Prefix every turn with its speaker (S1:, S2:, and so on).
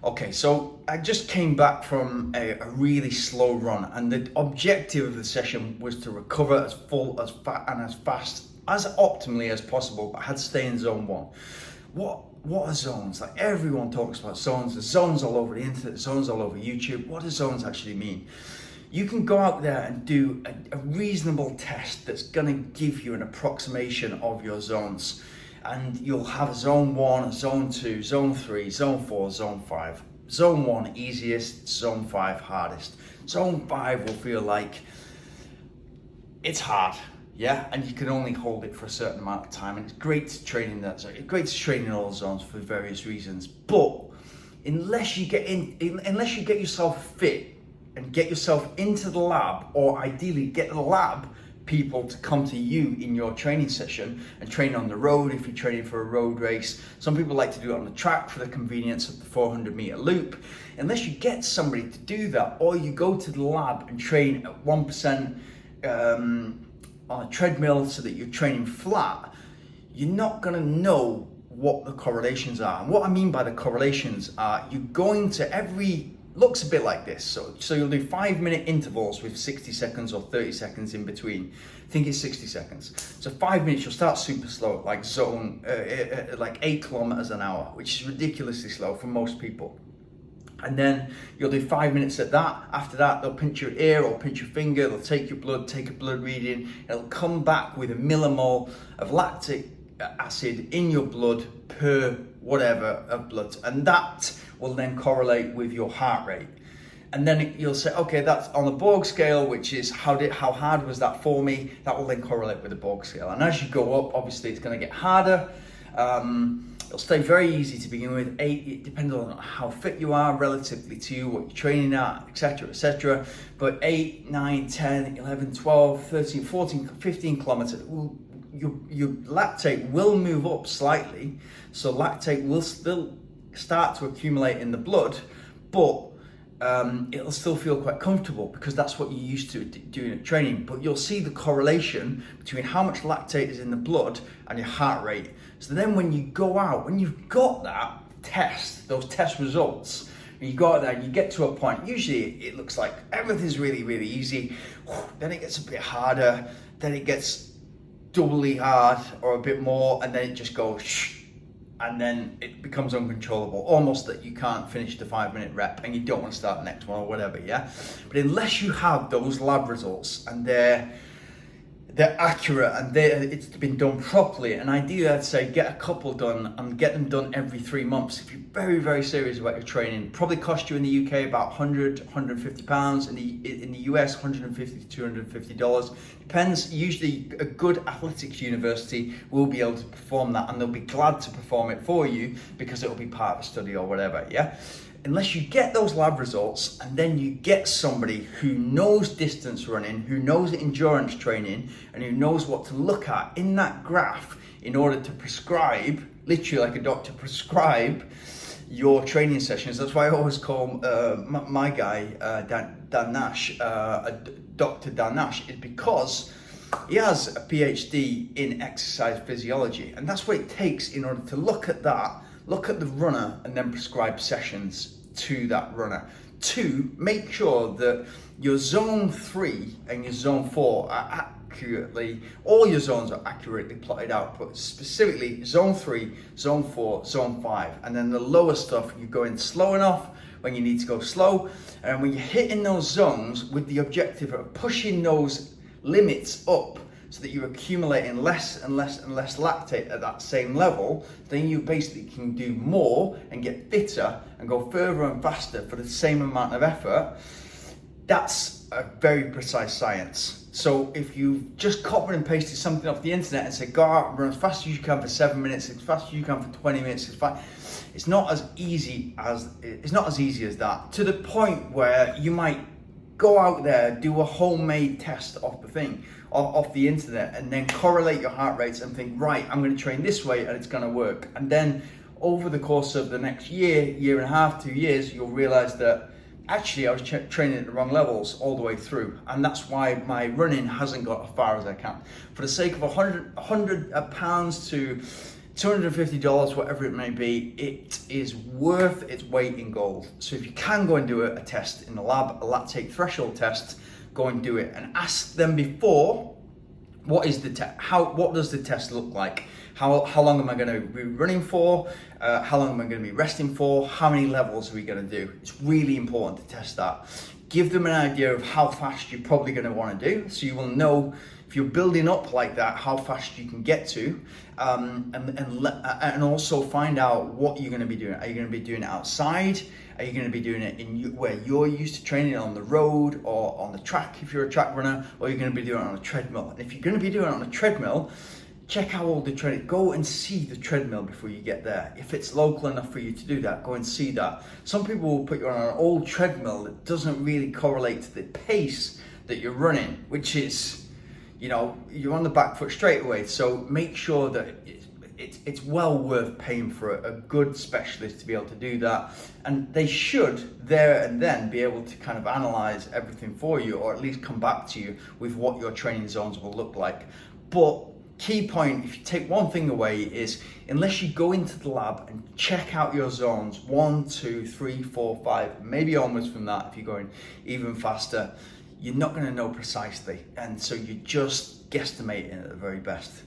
S1: Okay, so I just came back from a really slow run, and the objective of the session was to recover as full, as fat, and as fast, as optimally as possible, but I had to stay in zone one. What are zones? Like, everyone talks about zones. There's zones all over the internet, zones all over YouTube. What do zones actually mean? You can go out there and do a reasonable test that's gonna give you an approximation of your zones. And you'll have zone 1, zone 2, zone 3, zone 4, zone 5. Zone 1 easiest, zone 5 hardest. Zone 5 will feel like it's hard, yeah? And you can only hold it for a certain amount of time. And it's great to train in that zone. It's great to train in all zones for various reasons. But unless you get yourself fit and get yourself into the lab, or ideally get the lab people to come to you in your training session and train on the road if you're training for a road race. Some people like to do it on the track for the convenience of the 400-meter loop. Unless you get somebody to do that, or you go to the lab and train at 1% on a treadmill so that you're training flat, you're not going to know what the correlations are. And what I mean by the correlations are, you're going to looks a bit like this. So you'll do 5-minute intervals with 60 seconds or 30 seconds in between. I think it's 60 seconds. So 5 minutes, you'll start super slow, like like 8 kilometers an hour, which is ridiculously slow for most people. And then you'll do 5 minutes at that. After that, they'll pinch your ear or pinch your finger. They'll take your blood, take a blood reading. It'll come back with a millimole of lactic acid in your blood per whatever of blood, and that will then correlate with your heart rate. And then you'll say, okay, that's on the Borg scale, which is how hard was that for me? That will then correlate with the Borg scale. And as you go up, obviously it's going to get harder. It'll stay very easy to begin with. 8, it depends on how fit you are relatively to you, what you're training at, etc., etc. But 8, 9, 10, 11, 12, 13, 14, 15 kilometers, your lactate will move up slightly. So lactate will still start to accumulate in the blood, but it'll still feel quite comfortable because that's what you're used to doing at training. But you'll see the correlation between how much lactate is in the blood and your heart rate. So then when you go out, when you've got those test results, and you go out there and you get to a point, usually it looks like everything's really, really easy. Then it gets a bit harder, then it gets doubly hard or a bit more, and then it just goes shh, and then it becomes uncontrollable, almost that you can't finish the 5-minute rep and you don't want to start the next one or whatever, yeah? But unless you have those lab results and they're accurate and it's been done properly, and ideally I'd say get a couple done and get them done every 3 months. If you're very, very serious about your training, probably cost you in the UK about 100, 150 pounds, in the US 150 to $250. Depends. Usually a good athletics university will be able to perform that, and they'll be glad to perform it for you because it'll be part of a study or whatever, yeah? Unless you get those lab results and then you get somebody who knows distance running, who knows endurance training, and who knows what to look at in that graph in order to prescribe, literally like a doctor, prescribe your training sessions. That's why I always call my guy, Dan Nash, Dr. Dan Nash, is because he has a PhD in exercise physiology, and that's what it takes in order to look at the runner and then prescribe sessions to that runner to make sure that your zone 3 and your zone 4 are all your zones are accurately plotted out, but specifically zone 3, zone 4, zone 5, and then the lower stuff you go in slow enough when you need to go slow, and when you're hitting those zones with the objective of pushing those limits up so that you're accumulating less and less and less lactate at that same level, then you basically can do more and get fitter and go further and faster for the same amount of effort. That's a very precise science. So if you just copied and pasted something off the internet and said, go out and run as fast as you can for 7 minutes, as fast as you can for 20 minutes, it's not as easy as that, to the point where you might go out there, do a homemade test of off the internet, and then correlate your heart rates and think, right, I'm going to train this way and it's going to work. And then over the course of the next year and a half, 2 years, you'll realize that actually I was training at the wrong levels all the way through. And that's why my running hasn't got as far as I can. For the sake of 100 pounds to $250, whatever it may be, it is worth its weight in gold. So if you can go and do a test in the lab, a lactate threshold test, go and do it and ask them before, what does the test look like? How long am I going to be running for? How long am I going to be resting for? How many levels are we going to do? It's really important to test that. Give them an idea of how fast you're probably going to want to do, so you will know if you're building up like that, how fast you can get to, and also find out what you're going to be doing. Are you going to be doing it outside? Are you going to be doing it where you're used to training, on the road or on the track if you're a track runner, or you're going to be doing it on a treadmill? And if you're going to be doing it on a treadmill, check how old the treadmill. Go and see the treadmill before you get there. If it's local enough for you to do that, go and see that. Some people will put you on an old treadmill that doesn't really correlate to the pace that you're running, which is, you're on the back foot straight away. So make sure that it's well worth paying for a good specialist to be able to do that. And they should there and then be able to kind of analyze everything for you, or at least come back to you with what your training zones will look like. But key point, if you take one thing away, is unless you go into the lab and check out your zones 1, 2, 3, 4, 5, maybe onwards from that if you're going even faster, you're not going to know precisely, and so you're just guesstimating at the very best.